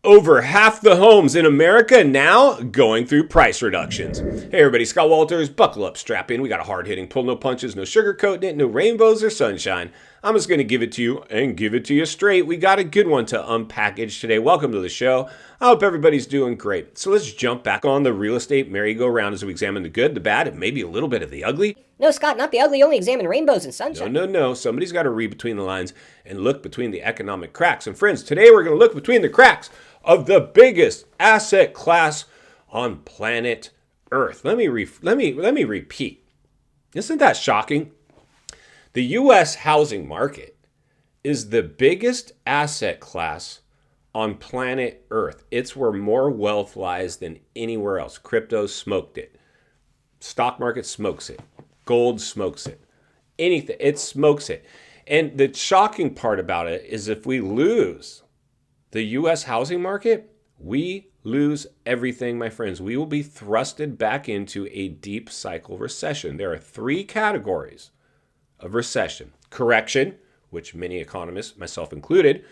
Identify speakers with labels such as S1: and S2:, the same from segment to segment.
S1: Over half the homes in America now going through price reductions. Hey everybody, Scott Walters, buckle up, strap in. We got a hard-hitting pull, no punches, no sugarcoating it, no rainbows or sunshine. I'm just going to give it to you and give it to you straight. We got a good one to unpackage today. Welcome to the show. I hope everybody's doing great. So let's jump back on the real estate merry-go-round as we examine the good, the bad, and maybe a little bit of the ugly.
S2: No, Scott, not the ugly. Only examine rainbows and sunshine.
S1: No. Somebody's got to read between the lines and look between the economic cracks. And friends, today we're going to look between the cracks of the biggest asset class on planet Earth. Let me repeat. Isn't that shocking? The U.S. housing market is the biggest asset class on planet Earth. It's where more wealth lies than anywhere else. Crypto smoked it. Stock market smokes it. Gold smokes it. Anything, it smokes it. And the shocking part about it is if we lose the U.S. housing market, we lose everything, my friends. We will be thrusted back into a deep cycle recession. There are three categories of recession. Correction, which many economists, myself included,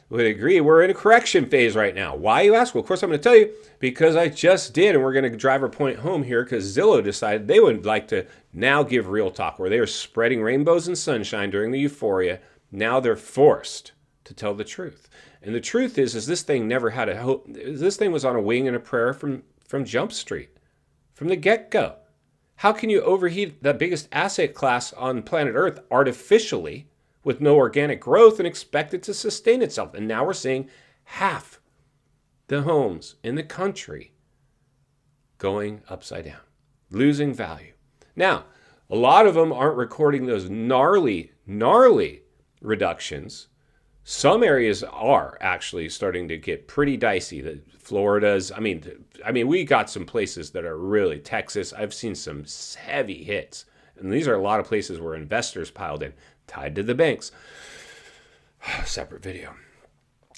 S1: would agree we're in a correction phase right now. Why, you ask? Well, of course, I'm going to tell you because I just did, and we're going to drive our point home here because Zillow decided they would like to now give real talk where they were spreading rainbows and sunshine during the euphoria. Now they're forced to tell the truth. And the truth is this thing never had a hope. This thing was on a wing and a prayer from Jump Street, from the get-go. How can you overheat the biggest asset class on planet Earth artificially with no organic growth and expect it to sustain itself? And now we're seeing half the homes in the country going upside down, losing value. Now, a lot of them aren't recording those gnarly reductions. Some areas are actually starting to get pretty dicey. The Florida's, I mean, we got some places that are really Texas. I've seen some heavy hits. And these are a lot of places where investors piled in, tied to the banks. Separate video.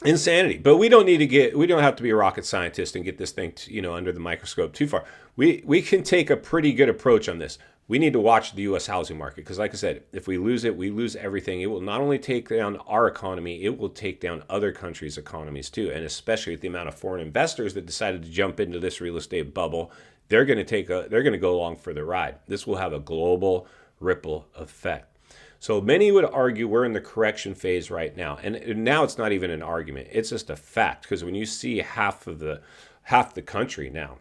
S1: Insanity. But we don't have to be a rocket scientist and get this thing, under the microscope too far. We can take a pretty good approach on this. We need to watch the U.S. housing market because, like I said, if we lose it, we lose everything. It will not only take down our economy, it will take down other countries' economies too. And especially with the amount of foreign investors that decided to jump into this real estate bubble, they're going to go along for the ride. This will have a global ripple effect. So many would argue we're in the correction phase right now. And now it's not even an argument. It's just a fact because when you see half the country now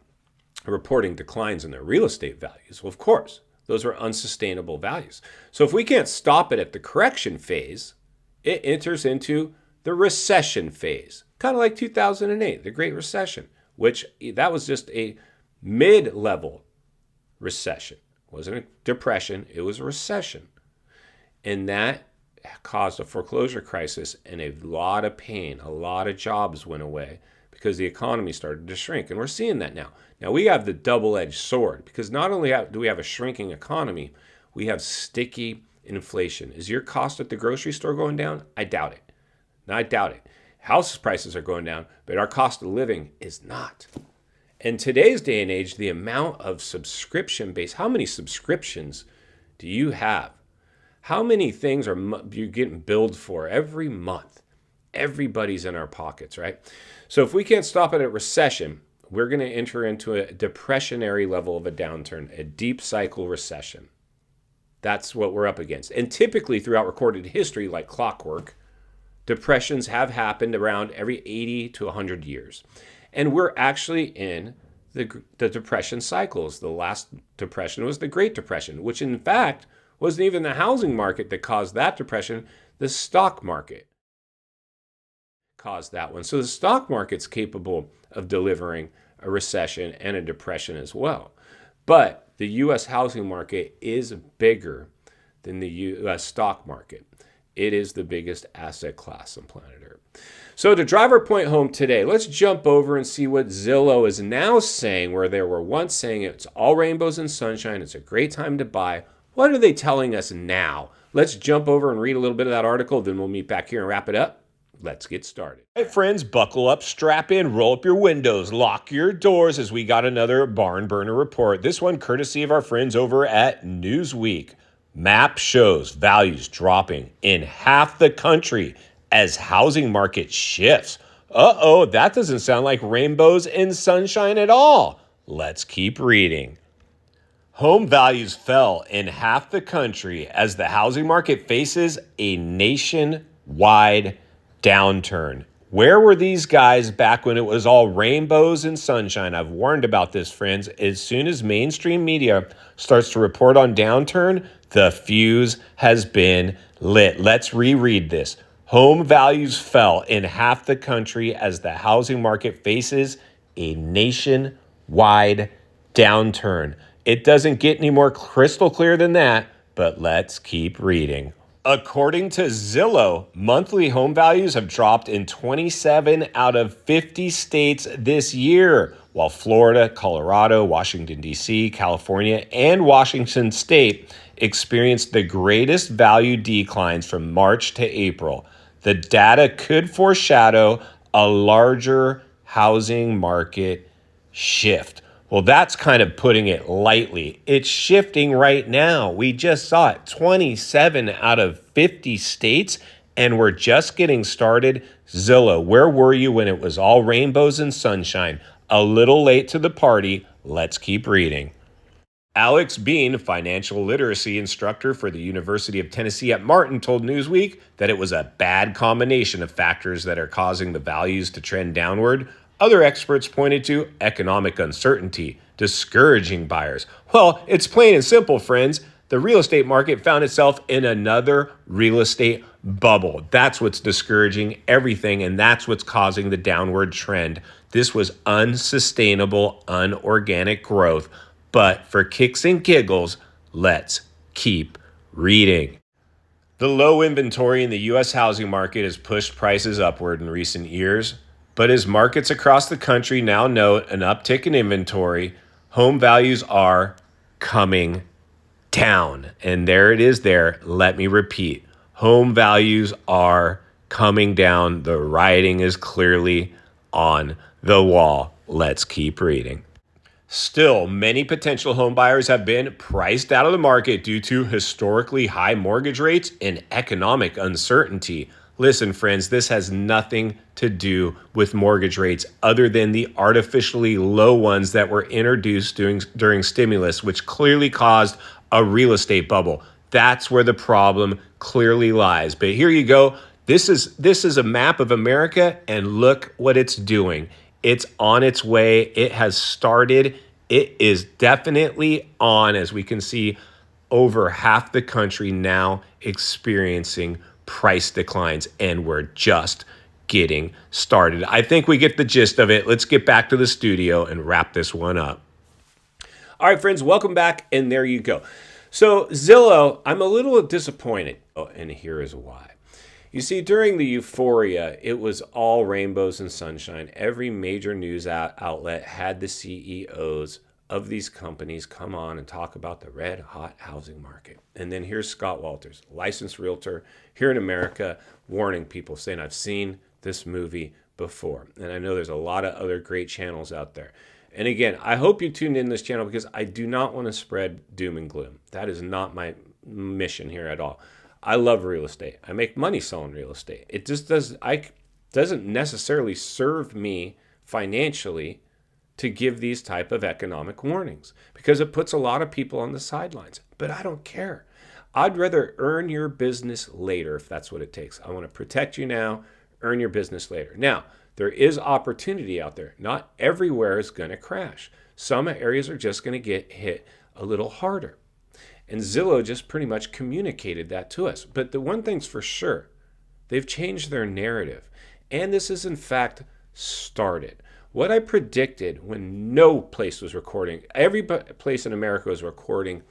S1: reporting declines in their real estate values, well, of course, those are unsustainable values. So if we can't stop it at the correction phase, it enters into the recession phase, kind of like 2008, the Great Recession, which that was just a mid-level recession. It wasn't a depression, it was a recession. And that caused a foreclosure crisis and a lot of pain. A lot of jobs went away because the economy started to shrink. And we're seeing that now. Now we have the double-edged sword because not only do we have a shrinking economy, we have sticky inflation. Is your cost at the grocery store going down? I doubt it. No, I doubt it. House prices are going down, but our cost of living is not. In today's day and age, the amount of subscription-based, how many subscriptions do you have? How many things are you getting billed for every month? Everybody's in our pockets, right? So if we can't stop it at recession, we're going to enter into a depressionary level of a downturn, a deep cycle recession. That's what we're up against. And typically throughout recorded history, like clockwork, depressions have happened around every 80 to 100 years. And we're actually in the depression cycles. The last depression was the Great Depression, which in fact wasn't even the housing market that caused that depression. The stock market caused that one. So the stock market's capable of delivering a recession and a depression as well. But the U.S. housing market is bigger than the U.S. stock market. It is the biggest asset class on planet Earth. So to drive our point home today, let's jump over and see what Zillow is now saying, where they were once saying it's all rainbows and sunshine, it's a great time to buy. What are they telling us now? Let's jump over and read a little bit of that article, then we'll meet back here and wrap it up. Let's get started. Hey friends, buckle up, strap in, roll up your windows, lock your doors as we got another barn burner report. This one courtesy of our friends over at Newsweek. Map shows values dropping in half the country as housing market shifts. Uh-oh, that doesn't sound like rainbows and sunshine at all. Let's keep reading. Home values fell in half the country as the housing market faces a nationwide downturn. Where were these guys back when it was all rainbows and sunshine? I've warned about this, friends. As soon as mainstream media starts to report on downturn, the fuse has been lit. Let's reread this. Home values fell in half the country as the housing market faces a nationwide downturn. It doesn't get any more crystal clear than that, but let's keep reading. According to Zillow, monthly home values have dropped in 27 out of 50 states this year, while Florida, Colorado, Washington, D.C., California, and Washington State experienced the greatest value declines from March to April. The data could foreshadow a larger housing market shift. Well, that's kind of putting it lightly. It's shifting right now. We just saw it, 27 out of 50 states, and we're just getting started. Zillow, where were you when it was all rainbows and sunshine? A little late to the party. Let's keep reading. Alex Bean, financial literacy instructor for the University of Tennessee at Martin, told Newsweek that it was a bad combination of factors that are causing the values to trend downward. Other experts pointed to economic uncertainty, discouraging buyers. Well, it's plain and simple, friends. The real estate market found itself in another real estate bubble. That's what's discouraging everything, and that's what's causing the downward trend. This was unsustainable, unorganic growth. But for kicks and giggles, let's keep reading. The low inventory in the U.S. housing market has pushed prices upward in recent years. But as markets across the country now note an uptick in inventory, home values are coming down. And there it is there. Let me repeat. Home values are coming down. The writing is clearly on the wall. Let's keep reading. Still, many potential home buyers have been priced out of the market due to historically high mortgage rates and economic uncertainty. Listen, friends, this has nothing to do with mortgage rates other than the artificially low ones that were introduced during stimulus, which clearly caused a real estate bubble. That's where the problem clearly lies. But here you go. This is a map of America, and look what it's doing. It's on its way. It has started. It is definitely on, as we can see, over half the country now experiencing price declines, and we're just getting started. I think we get the gist of it. Let's get back to the studio and wrap this one up. All right, friends, welcome back, and there you go. So Zillow, I'm a little disappointed, and here is why. You see, during the euphoria, it was all rainbows and sunshine. Every major news outlet had the CEOs of these companies come on and talk about the red hot housing market. And then here's Scott Walters, licensed realtor here in America, warning people, saying, I've seen this movie before. And I know there's a lot of other great channels out there. And again, I hope you tuned in this channel because I do not want to spread doom and gloom. That is not my mission here at all. I love real estate. I make money selling real estate. It just doesn't necessarily serve me financially to give these type of economic warnings because it puts a lot of people on the sidelines. But I don't care. I'd rather earn your business later if that's what it takes. I want to protect you now, earn your business later. Now, there is opportunity out there. Not everywhere is going to crash. Some areas are just going to get hit a little harder. And Zillow just pretty much communicated that to us. But the one thing's for sure, they've changed their narrative. And this is in fact started. What I predicted when no place was recording, every place in America was recording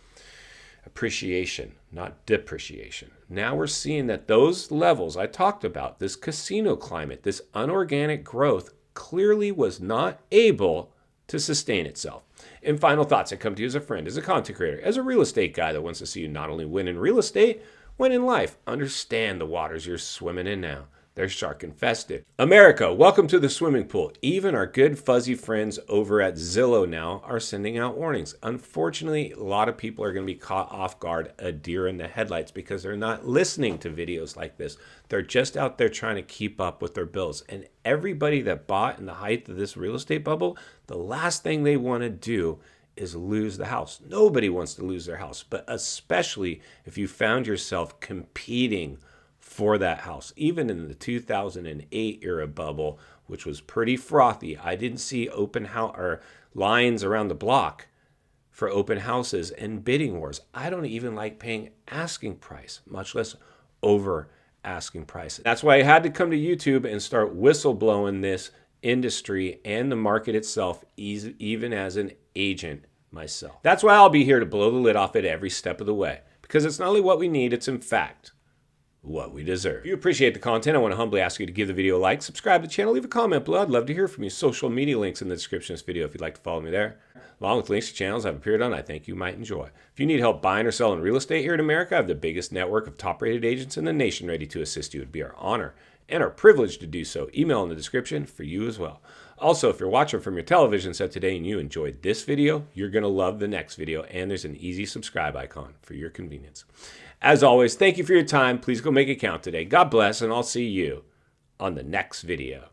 S1: appreciation, not depreciation. Now we're seeing that those levels I talked about, this casino climate, this unorganic growth, clearly was not able to sustain itself. In final thoughts, I come to you as a friend, as a content creator, as a real estate guy that wants to see you not only win in real estate, win in life. Understand the waters you're swimming in now. They're shark infested. America, welcome to the swimming pool. Even our good fuzzy friends over at Zillow now are sending out warnings. Unfortunately, a lot of people are going to be caught off guard, a deer in the headlights, because they're not listening to videos like this. They're just out there trying to keep up with their bills. And everybody that bought in the height of this real estate bubble, the last thing they want to do is lose the house. Nobody wants to lose their house, but especially if you found yourself competing for that house. Even in the 2008 era bubble, which was pretty frothy, I didn't see open house or lines around the block for open houses and bidding wars. I don't even like paying asking price, much less over asking price. That's why I had to come to YouTube and start whistleblowing this industry and the market itself, even as an agent myself. That's why I'll be here to blow the lid off it every step of the way, because it's not only what we need, it's in fact what we deserve. If you appreciate the content, I want to humbly ask you to give the video a like, subscribe to the channel, leave a comment below. I'd love to hear from you. Social media links in the description of this video if you'd like to follow me there, along with links to channels I've appeared on I think you might enjoy. If you need help buying or selling real estate here in America, I have the biggest network of top-rated agents in the nation ready to assist you. It would be our honor and our privilege to do so. Email in the description for you as well. Also, if you're watching from your television set today and you enjoyed this video, you're going to love the next video, and there's an easy subscribe icon for your convenience. As always, thank you for your time. Please go make it count today. God bless, and I'll see you on the next video.